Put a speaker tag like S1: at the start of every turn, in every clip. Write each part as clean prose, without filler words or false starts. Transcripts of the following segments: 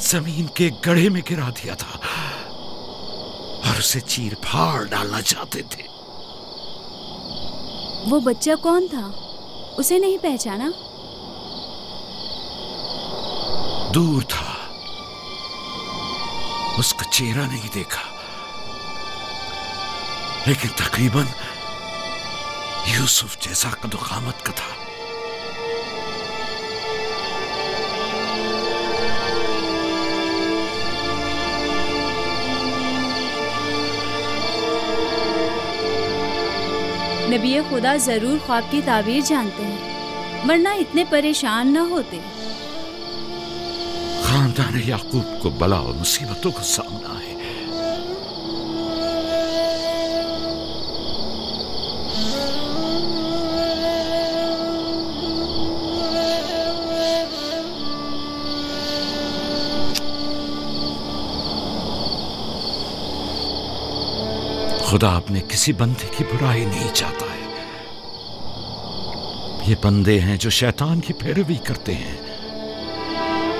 S1: जमीन के गड्ढे में गिरा दिया था और उसे चीर फाड़ डालना चाहते थे।
S2: वो बच्चा कौन था? उसे नहीं पहचाना?
S1: दूर था, उसका चेहरा नहीं देखा, लेकिन तकरीबन यूसुफ जैसा कदो-कामत का था।
S2: नबी खुदा जरूर ख्वाब की ताबीर जानते हैं, वरना इतने परेशान न होते।
S1: खानदान याकूब को बला और मुसीबतों का सामना है। खुदा अपने किसी बंदे की बुराई नहीं चाहता है। ये बंदे हैं जो शैतान की पैरवी करते हैं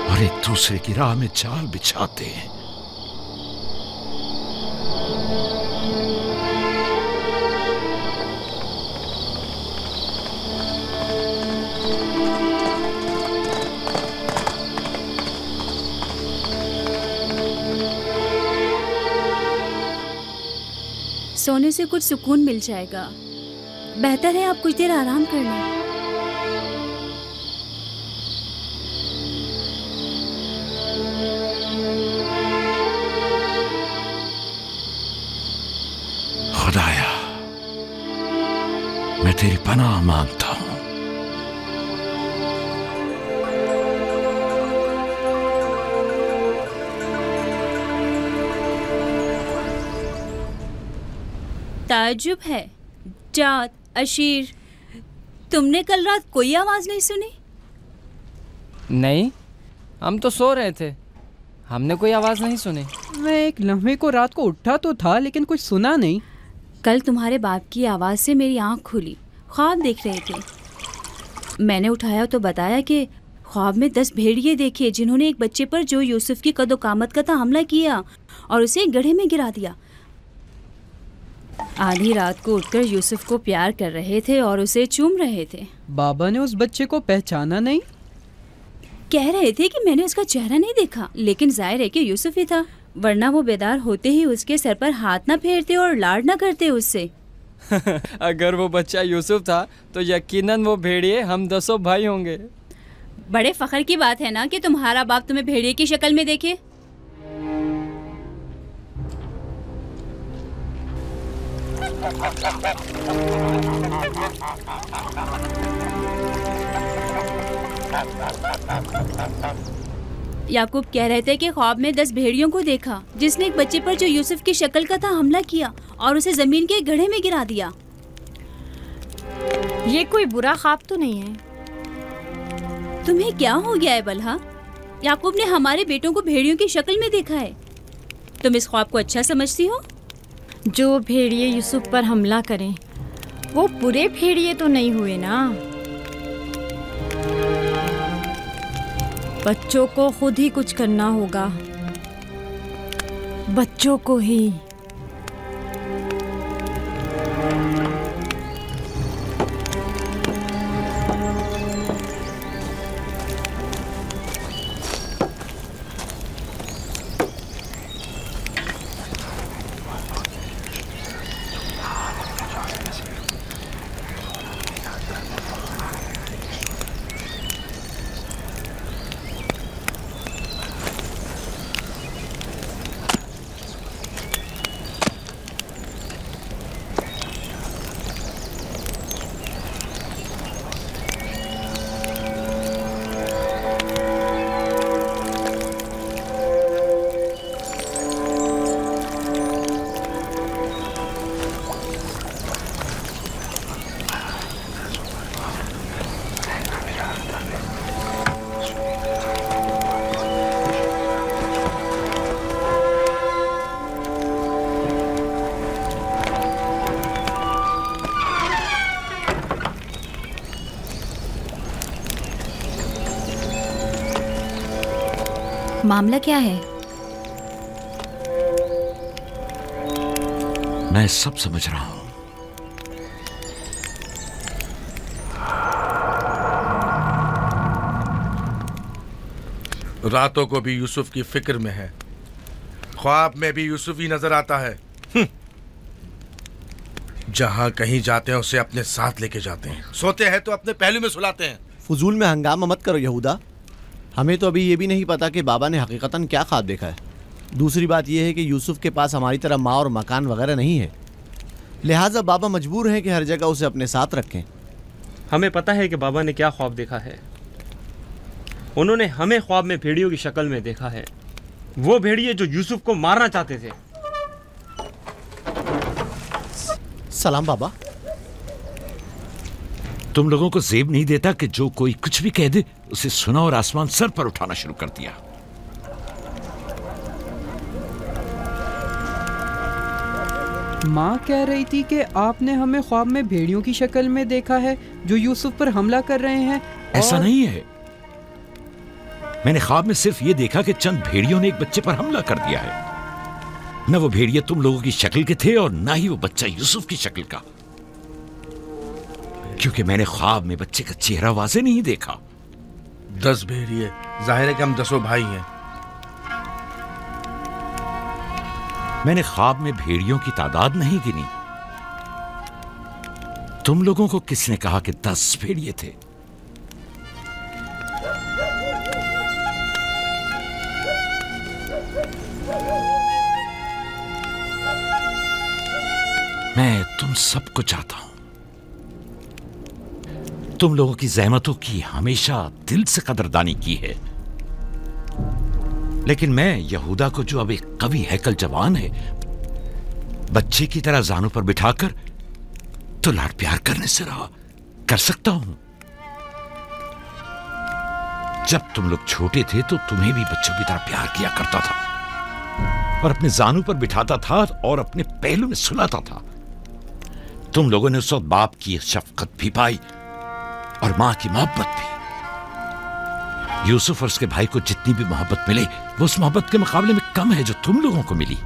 S1: और एक दूसरे की राह में जाल बिछाते हैं।
S2: सोने से कुछ सुकून मिल जाएगा। बेहतर है आप कुछ देर आराम कर लें।
S1: खुदाया, मैं तेरी पनाह मांगता हूं।
S2: ताज्जुब है, जात, अशीर, तुमने कल रात कोई आवाज नहीं सुनी?
S3: नहीं, हम तो सो रहे थे, हमने कोई आवाज नहीं सुनी।
S4: मैं एक लम्हे को रात को उठा तो था, लेकिन कुछ सुना नहीं।
S2: कल तुम्हारे बाप की आवाज से मेरी आंख खुली, ख्वाब देख रहे थे। मैंने उठाया तो बताया कि ख्वाब में 10 भेड़िए देखे जिन्होंने एक बच्चे पर जो यूसुफ की कदो-कामत का था हमला किया और उसे एक गड्ढे में गिरा दिया। आधी रात को उठकर यूसुफ को प्यार कर रहे थे और उसे चूम रहे थे।
S4: बाबा ने उस बच्चे को पहचाना नहीं?
S2: कह रहे थे कि मैंने उसका चेहरा नहीं देखा, लेकिन जाहिर है कि यूसुफ ही था, वरना वो बेदार होते ही उसके सर पर हाथ ना फेरते और लाड ना करते उससे।
S3: अगर वो बच्चा यूसुफ था तो यकीनन वो भेड़िए हम 10 भाई होंगे।
S2: बड़े फख्र की बात है ना कि तुम्हारा बाप तुम्हें भेड़िए की शक्ल में देखे। याकूब कह रहे थे कि ख्वाब में 10 भेड़ियों को देखा जिसने एक बच्चे पर जो यूसुफ की शक्ल का था हमला किया और उसे जमीन के गड्ढे में गिरा दिया।
S5: ये कोई बुरा ख्वाब तो नहीं है?
S2: तुम्हें क्या हो गया है बलहा? याकूब ने हमारे बेटों को भेड़ियों की शक्ल में देखा है। तुम इस ख्वाब को अच्छा समझती हो?
S5: जो भेड़िए यूसुफ पर हमला करें वो पूरे भेड़िए तो नहीं हुए ना। बच्चों को खुद ही कुछ करना होगा, बच्चों को ही।
S2: मामला क्या है?
S1: मैं सब समझ रहा हूं।
S6: रातों को भी यूसुफ की फिक्र में है, ख्वाब में भी यूसुफ ही नजर आता है। जहां कहीं जाते हैं उसे अपने साथ लेके जाते हैं, सोते हैं तो अपने पहलू में सुलाते हैं।
S7: फजूल में हंगामा मत करो यहूदा। हमें तो अभी ये भी नहीं पता कि बाबा ने हकीकतन क्या ख्वाब देखा है। दूसरी बात यह है कि यूसुफ के पास हमारी तरह माँ और मकान वगैरह नहीं है, लिहाजा बाबा मजबूर हैं कि हर जगह उसे अपने साथ रखें।
S8: हमें पता है कि बाबा ने क्या ख्वाब देखा है। उन्होंने हमें ख्वाब में भेड़ियों की शक्ल में देखा है, वो भेड़िए जो यूसुफ को मारना चाहते थे।
S7: सलाम बाबा।
S1: तुम लोगों को ज़ेब नहीं देता कि जो कोई कुछ भी कह दे उसे सुना और आसमान सर पर उठाना शुरू कर दिया।
S4: माँ कह रही थी कि आपने हमें ख्वाब में भेड़ियों की शक्ल में देखा है जो यूसुफ पर हमला कर रहे हैं।
S1: ऐसा नहीं है, मैंने ख्वाब में सिर्फ ये देखा कि चंद भेड़ियों ने एक बच्चे पर हमला कर दिया है। न वो भेड़िए तुम लोगों की शक्ल के थे और ना ही वो बच्चा यूसुफ की शक्ल का, क्योंकि मैंने ख्वाब में बच्चे का चेहरा वाज़े नहीं देखा।
S6: 10 भेड़िए, जाहिर है कि हम 10 भाई हैं।
S1: मैंने ख्वाब में भेड़ियों की तादाद नहीं गिनी। तुम लोगों को किसने कहा कि 10 भेड़िए थे? मैं तुम सबको चाहता हूं। तुम लोगों की ज़हमतों की हमेशा दिल से कदरदानी की है, लेकिन मैं यहूदा को, जो अब एक कवि हैकल जवान है, बच्चे की तरह जानों पर बिठाकर तो लाड प्यार करने से रहा कर सकता हूं। जब तुम लोग छोटे थे तो तुम्हें भी बच्चों की तरह प्यार किया करता था और अपने जानों पर बिठाता था और अपने पहलू में सुलाता था। तुम लोगों ने उस वक्त बाप की शफकत भी पाई और मां की मोहब्बत भी। यूसुफ और उसके भाई को जितनी भी मोहब्बत मिली वो उस मोहब्बत के मुकाबले में कम है जो तुम लोगों को मिली।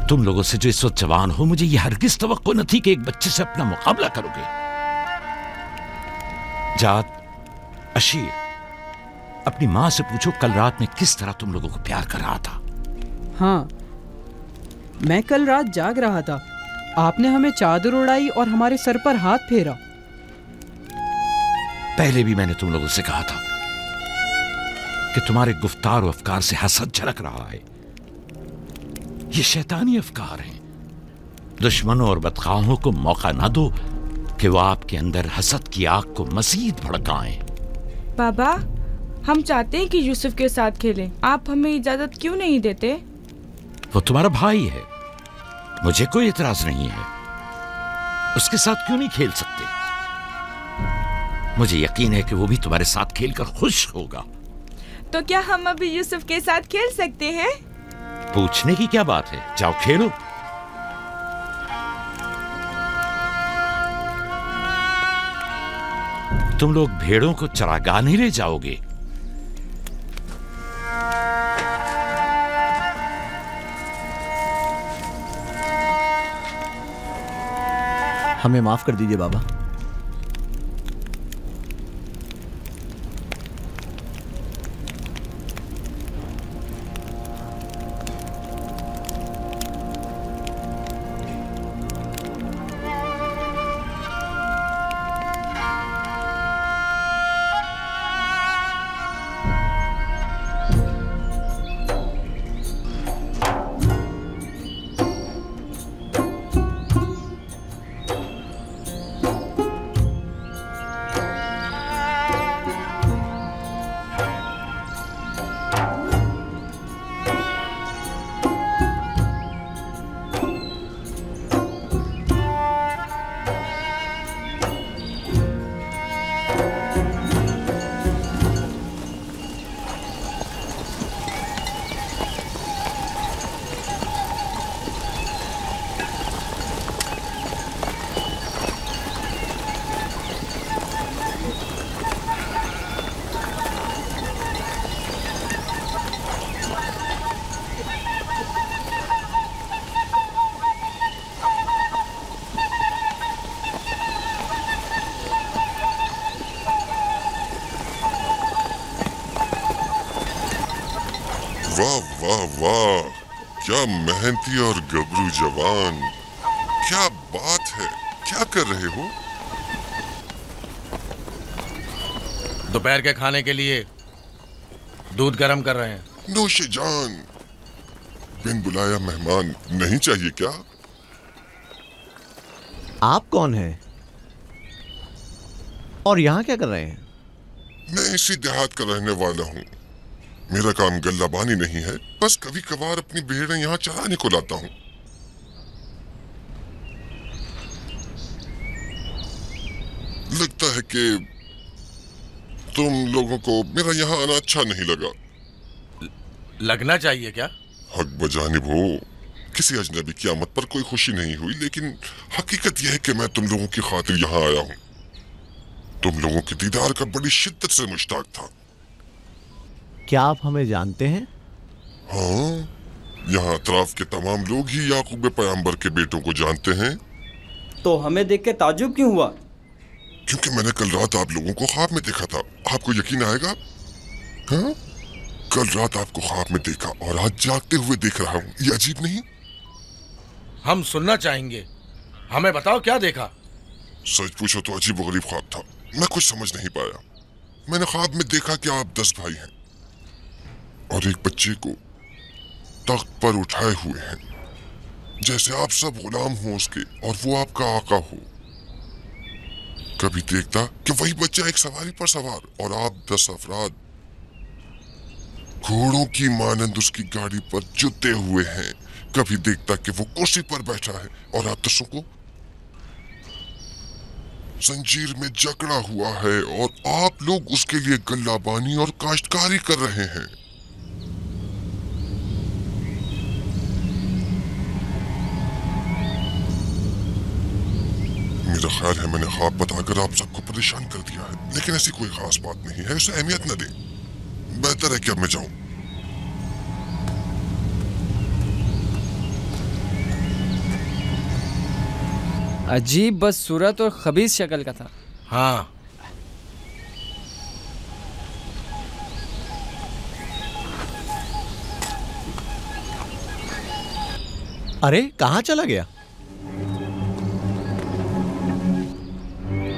S1: तुम लोगों से जो इस वक्त जवान हो, मुझे यह हरगिज तवक्को न थी कि एक बच्चे से अपना मुकाबला करोगे। जाद, अशीर, अपनी मां से पूछो कल रात में किस तरह तुम लोगों को प्यार कर रहा था।
S4: हाँ, मैं कल रात जाग रहा था। आपने हमें चादर उड़ाई और हमारे सर पर हाथ फेरा।
S1: पहले भी मैंने तुम लोगों से कहा था कि तुम्हारे गुफ्तार और अफकार से हसद झलक रहा है। ये शैतानी अफकार हैं। दुश्मनों और बदखाहों को मौका ना दो कि वो आपके अंदर हसद की आग को मजीद भड़काएं।
S9: बाबा, हम चाहते हैं कि यूसुफ के साथ खेलें, आप हमें इजाजत क्यों नहीं देते?
S1: वो तुम्हारा भाई है, मुझे कोई एतराज नहीं है। उसके साथ क्यों नहीं खेल सकते? मुझे यकीन है कि वो भी तुम्हारे साथ खेलकर खुश होगा।
S9: तो क्या हम अभी यूसुफ के साथ खेल सकते हैं?
S1: पूछने की क्या बात है, जाओ खेलो। तुम लोग भेड़ों को चरागाह नहीं ले जाओगे?
S7: हमें माफ कर दीजिए बाबा।
S10: वाह वाह वाह, क्या मेहनती और गबरू जवान, क्या बात है। क्या कर रहे हो?
S6: दोपहर के खाने के लिए दूध गर्म कर रहे हैं।
S10: नोशे जान, बिन बुलाया मेहमान नहीं चाहिए क्या?
S7: आप कौन हैं और यहाँ क्या कर रहे हैं?
S10: मैं इसी देहात का रहने वाला हूँ। मेरा काम गल्लाबानी नहीं है, बस कभी कभार अपनी भेड़ें यहाँ चराने को लाता हूँ। लगता है कि तुम लोगों को मेरा यहाँ आना अच्छा नहीं लगा।
S6: लगना चाहिए क्या?
S10: हक बजानिब हो, किसी अजनबी की आमद पर कोई खुशी नहीं हुई, लेकिन हकीकत यह है कि मैं तुम लोगों की खातिर यहाँ आया हूँ। तुम लोगों के दीदार का बड़ी शिद्दत से मुश्ताक था।
S7: क्या आप हमें जानते हैं?
S10: हाँ, यहाँ अतराफ के तमाम लोग ही याकूब पैगंबर के बेटों को जानते हैं।
S11: तो हमें देख के ताज्जुब क्यों हुआ?
S10: क्योंकि मैंने कल रात आप लोगों को ख्वाब में देखा था। आपको यकीन आएगा? हाँ, कल रात आपको ख्वाब में देखा और आज जागते हुए देख रहा हूँ। ये अजीब नहीं?
S6: हम सुनना चाहेंगे, हमें बताओ क्या देखा।
S10: सच पूछो तो अजीब गरीब ख्वाब था, मैं कुछ समझ नहीं पाया। मैंने ख्वाब में देखा कि आप 10 भाई हैं और एक बच्चे को तख्त पर उठाए हुए हैं, जैसे आप सब गुलाम हो उसके और वो आपका आका हो। कभी देखता कि वही बच्चा एक सवारी पर सवार और आप 10 अफराद घोड़ों की मानंद उसकी गाड़ी पर जुटे हुए हैं। कभी देखता कि वो कुर्सी पर बैठा है और आप 10 को जंजीर में जकड़ा हुआ है और आप लोग उसके लिए गल्लाबानी और काश्तकारी कर रहे हैं। मेरा ख्याल है मैंने ख्वाब बताकर आप सबको परेशान कर दिया है, लेकिन ऐसी कोई खास बात नहीं है, उसे अहमियत न दें। बेहतर है कि अब मैं जाऊं।
S3: अजीब बदसूरत और खबीस शक्ल का था।
S6: हाँ,
S7: अरे कहाँ चला गया?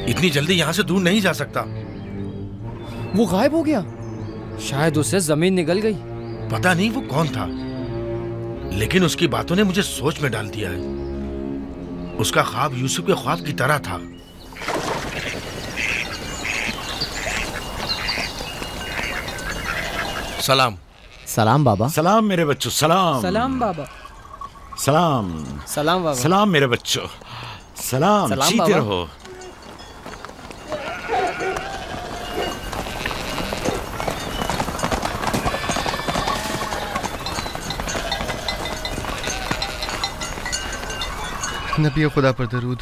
S6: इतनी जल्दी यहाँ से दूर नहीं जा सकता।
S3: वो गायब हो गया। शायद उसे जमीन निगल गई।
S6: पता नहीं वो कौन था, लेकिन उसकी बातों ने मुझे सोच में डाल दिया है। उसका ख्वाब यूसुफ के ख्वाब की तरह था। सलाम।
S7: सलाम बाबा।
S1: सलाम मेरे बच्चों। सलाम।
S4: सलाम बाबा।
S1: सलाम।
S3: सलाम बाबा।
S1: सलाम मेरे बच्चों। सलाम। जीते रहो।
S12: नबी खुदा पर दरूद।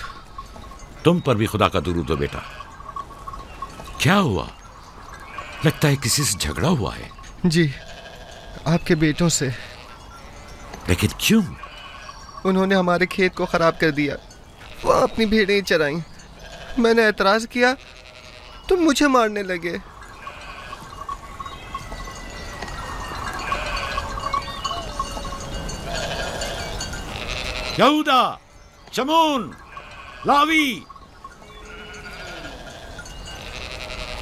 S1: तुम पर भी खुदा का दरूद हो बेटा। क्या हुआ? लगता है किसी से झगड़ा हुआ है।
S12: जी, आपके बेटों से।
S1: लेकिन क्यों?
S12: उन्होंने हमारे खेत को खराब कर दिया। वो अपनी भेड़ें चराईं। मैंने एतराज किया तो मुझे मारने लगे।
S1: यहूदा, शमून, लावी,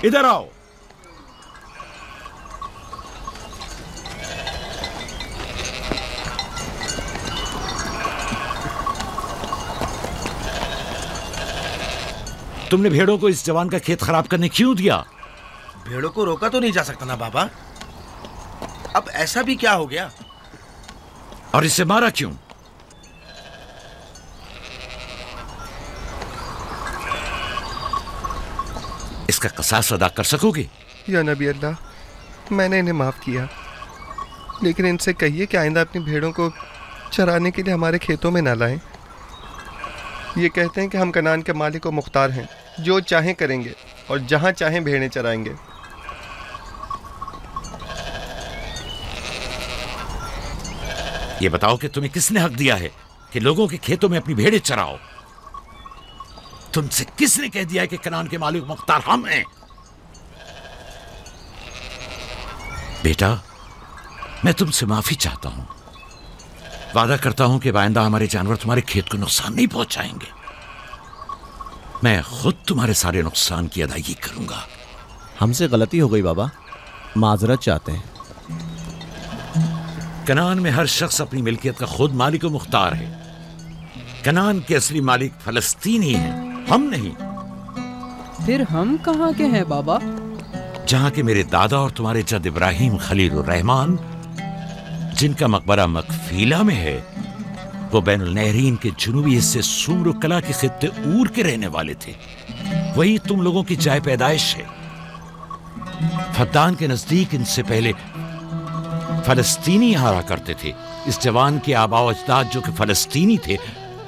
S1: इधर आओ। तुमने भेड़ों को इस जवान का खेत खराब करने क्यों दिया?
S6: भेड़ों को रोका तो नहीं जा सकता ना बाबा। अब ऐसा भी क्या हो गया?
S1: और इसे मारा क्यों? इसका क़सास अदा कर सकोगे?
S12: या नबी अल्लाह, मैंने इन्हें माफ किया, लेकिन इनसे कहिए कि आइंदा अपनी भेड़ों को चराने के लिए हमारे खेतों में ना लाएं। ये कहते हैं कि हम कनान के मालिक और मुख्तार हैं, जो चाहें करेंगे और जहां चाहें भेड़ें चराएंगे।
S1: ये बताओ कि तुम्हें किसने हक दिया है कि लोगों के खेतों में अपनी भेड़ें चराओ? तुमसे किसने कह दिया है कि कनान के मालिक मुख्तार हम हैं? बेटा, मैं तुमसे माफी चाहता हूं। वादा करता हूं कि आइंदा हमारे जानवर तुम्हारे खेत को नुकसान नहीं पहुंचाएंगे। मैं खुद तुम्हारे सारे नुकसान की अदायगी करूंगा।
S7: हमसे गलती हो गई बाबा, माजरत चाहते हैं।
S1: कनान में हर शख्स अपनी मिल्कियत का खुद मालिक व मुख्तार है। कनान के असली मालिक फलस्तीनी हैं, हम नहीं।
S4: फिर हम कहाँ के हैं बाबा?
S1: जहां के मेरे दादा और तुम्हारे जद इब्राहिम खलीलुर रहमान, जिनका मकबरा मकफीला में है, वो बैनुल नहरीन के जुनूबी हिस्से सूर कला के खित्ते ऊर के रहने वाले थे। वही तुम लोगों की जाय पैदाइश है। फद्दान के नजदीक इनसे पहले फलस्तीनी यहाँ रहा करते थे। इस जवान के आबाओ अजदाद जो कि फलस्तीनी थे,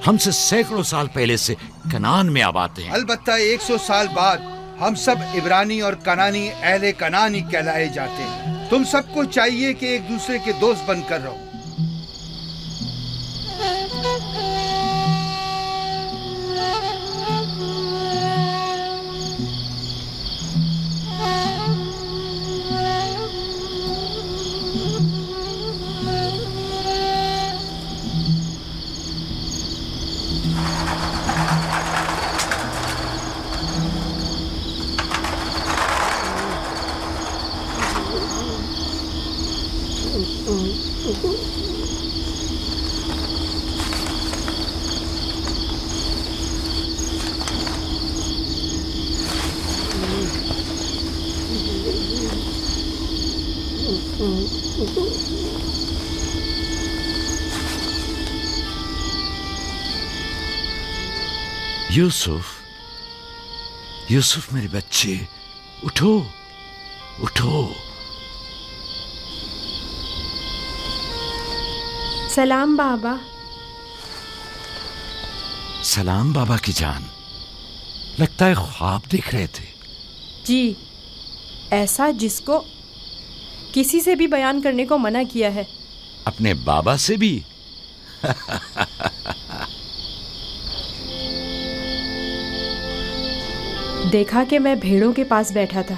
S1: हमसे सैकड़ों साल पहले से कनान में आबाद हैं।
S13: अलबत्ता 100 साल बाद हम सब इब्रानी और कनानी अहले कनानी कहलाए जाते हैं। तुम सबको चाहिए कि एक दूसरे के दोस्त बनकर रहो।
S1: यूसुफ, यूसुफ मेरे बच्चे, उठो उठो।
S14: सलाम बाबा।
S1: सलाम बाबा की जान। लगता है ख्वाब देख रहे थे।
S14: जी, ऐसा जिसको किसी से भी बयान करने को मना किया है।
S1: अपने बाबा से भी?
S14: देखा कि मैं भेड़ों के पास बैठा था।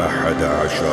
S15: 11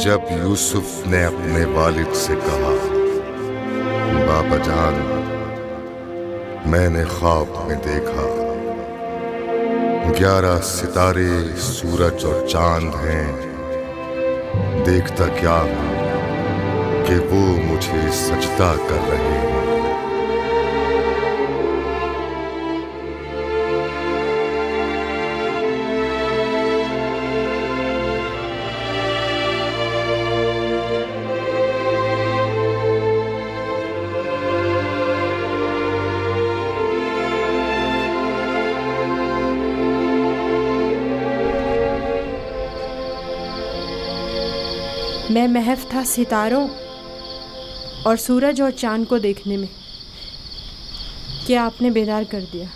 S10: जब यूसुफ ने अपने वालिद से कहा, बाबा जान, मैंने ख्वाब में देखा 11 सितारे, सूरज और चांद हैं। देखता क्या हूं कि वो मुझे सजदा कर रहे हैं।
S14: मैं महफ था सितारों और सूरज और चांद को देखने में। क्या आपने बेदार कर दिया?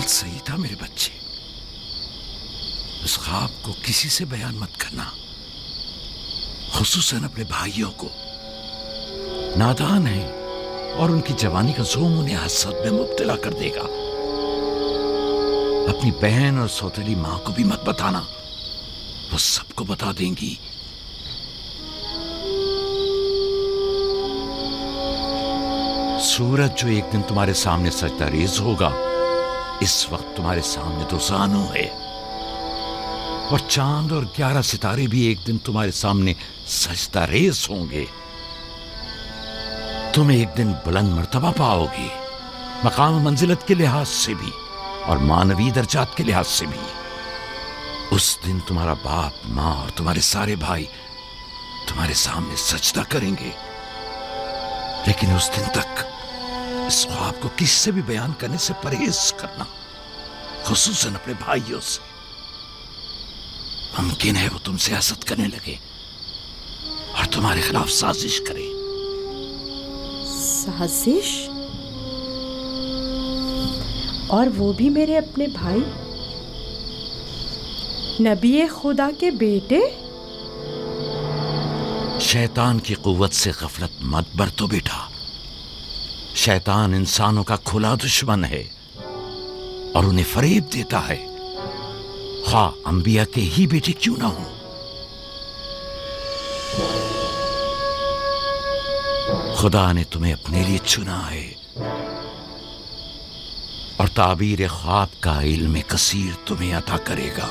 S1: सही था मेरे बच्चे। उस ख्वाब को किसी से बयान मत करना, खुसूसन अपने भाइयों को। नादान है और उनकी जवानी का जोम उन्हें हसद में मुब्तला कर देगा। अपनी बहन और सौतेली मां को भी मत बताना, वो सबको बता देंगी। सूरज जो एक दिन तुम्हारे सामने सजदा रेज होगा, इस वक्त तुम्हारे सामने तो जानू है, और चांद और 11 सितारे भी एक दिन तुम्हारे सामने सजदा रेज होंगे। तुम एक दिन बुलंद मर्तबा पाओगे, मकाम मंजिलत के लिहाज से भी और मानवी दर्जात के लिहाज से भी। उस दिन तुम्हारा बाप, मां और तुम्हारे सारे भाई तुम्हारे सामने सजदा करेंगे। लेकिन उस दिन तक इस ख्वाब को किसी से भी बयान करने से परहेज करना, खुसूसन अपने भाइयों से। मुमकिन है वो तुमसे हसद करने लगे और तुम्हारे खिलाफ साजिश करे।
S14: साजिश? और वो भी मेरे अपने भाई, नबी खुदा के बेटे?
S1: शैतान की कुव्वत से गफलत मत बरतो बेटा। शैतान इंसानों का खुला दुश्मन है और उन्हें फरेब देता है, खा अंबिया के ही बेटे क्यों ना हो। खुदा ने तुम्हें अपने लिए चुना है और ताबीर ख्वाब का इल्म कसीर तुम्हें अता करेगा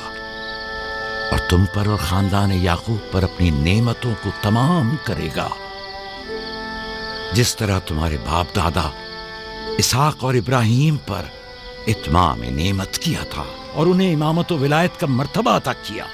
S1: और तुम पर और खानदान याकूब पर अपनी नेमतों को तमाम करेगा। जिस तरह तुम्हारे बाप दादा इसहाक और इब्राहिम पर इत्माम नेमत किया था और उन्हें इमामत व विलायत का मर्तबा अता किया।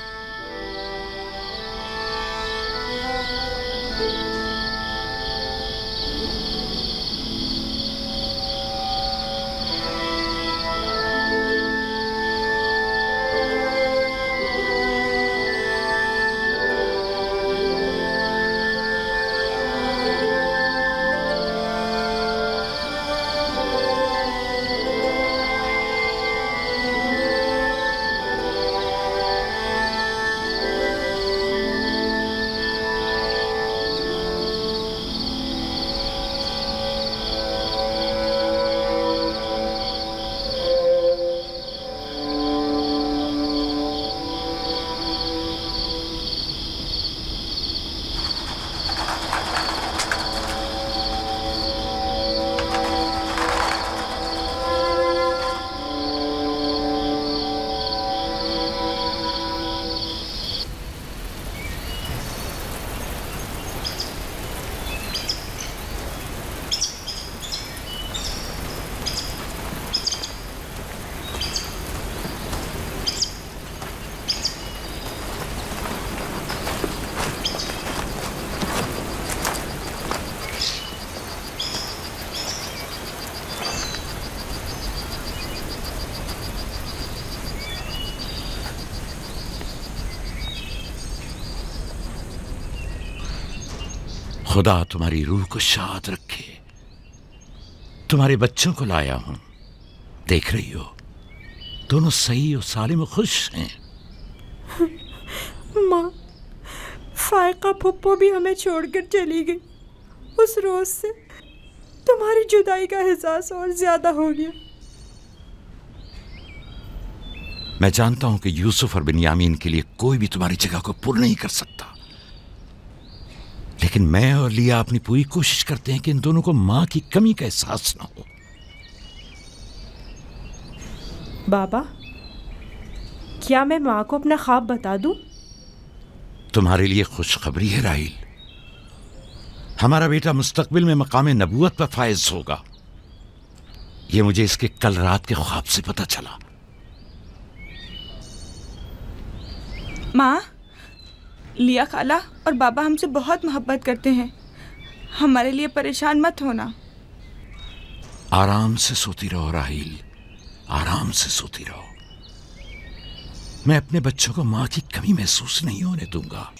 S1: खुदा तुम्हारी रूह को शाद रखे। तुम्हारे बच्चों को लाया हूं, देख रही हो दोनों सही और सालिम और खुश हैं।
S14: माँ, फायका फुप्पो भी हमें छोड़कर चली गई। उस रोज से तुम्हारी जुदाई का एहसास और ज्यादा हो गया।
S1: मैं जानता हूं कि यूसुफ और बिन्यामीन के लिए कोई भी तुम्हारी जगह को पूर्ण नहीं कर सकता, लेकिन मैं और लिया अपनी पूरी कोशिश करते हैं कि इन दोनों को मां की कमी का एहसास ना हो।
S14: बाबा, क्या मैं मां को अपना ख्वाब बता दूं?
S1: तुम्हारे लिए खुशखबरी है राहिल, हमारा बेटा मुस्तकबिल में मकाम नबूवत पर फायज होगा, ये मुझे इसके कल रात के ख्वाब से पता चला।
S9: माँ, लिया खाला और बाबा हमसे बहुत मोहब्बत करते हैं, हमारे लिए परेशान मत होना।
S1: आराम से सोती रहो राहील, आराम से सोती रहो। मैं अपने बच्चों को माँ की कमी महसूस नहीं होने दूंगा।